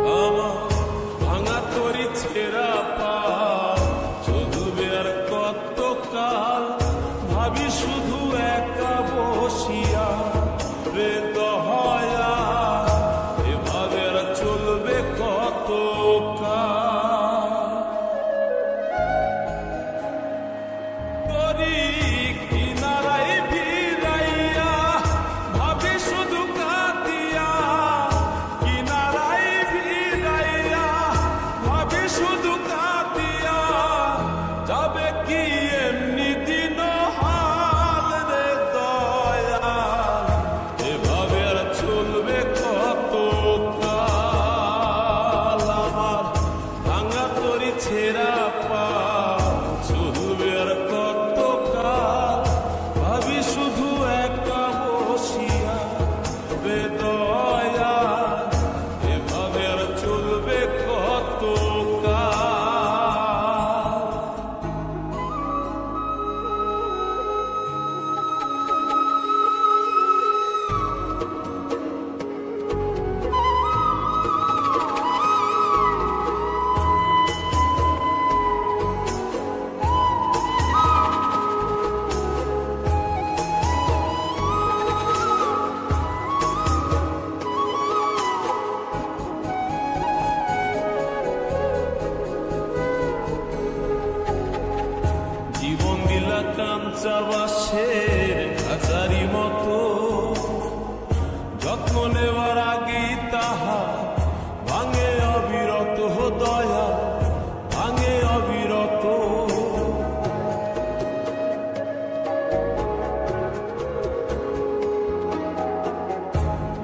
আমার ভাঙা তরি ছেঁড়া পা চলবে আর কত কাল, ভাবি শুধু একা বসিয়া রে দহয়া, এভাবে আর চলবে কত কাল। তরি কিনারায় ভিড়াইয়া ভাবি শুধু কাঁদিয়া, কিনারায় ভিড়াইয়া ভাবি শুধু কাঁদিয়া, যাবে কি এমনি দিন হাল রে দয়াল, এভাবে আর চলবে কত কাল। আমার ভাঙা তরি ছেঁড়া পা চলবে আর কত কাল, ভাবি শুধু একা বসিয়া রে দয়াল, এভাবে আর চলবে কত কাল। জীবন দিলা কাঞ্চা বাসের খাঁচারি মতো, যত্ন নেওয়ার আগেই তাহা ভাঙে অবিরত দয়া, ভাঙে অবিরত।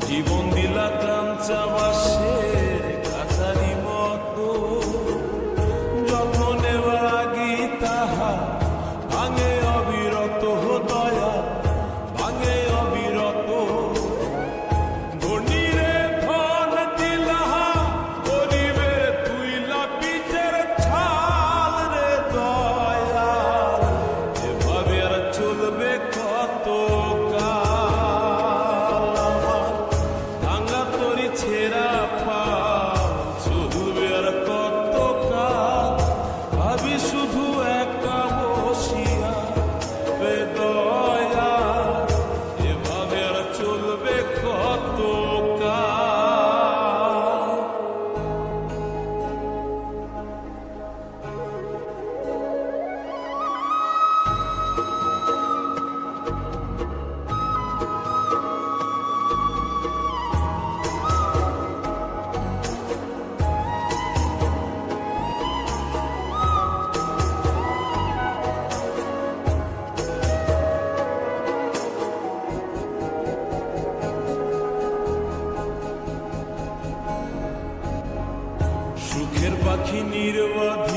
জীবন দিলা কাঞ্চা বাসের খাঁচারি মতো, যত্ন নেওয়ার আগেই তাহা ভাঙে অবিরত দয়া, ভাঙে অবিরত। ধনীরে ধন দিলা, গরিবে তুইলা পিঠের ছাল রে দয়াল, এভাবে আর চলবে কত কাল। আমার ভাঙা তরি ছেঁড়া পা চলবে আর কত কাল, ভাবি শুধু একা বসিয়া রে দয়াল, এভাবে আর চলবে কত কাল। সুখের পাখি নির্বাধ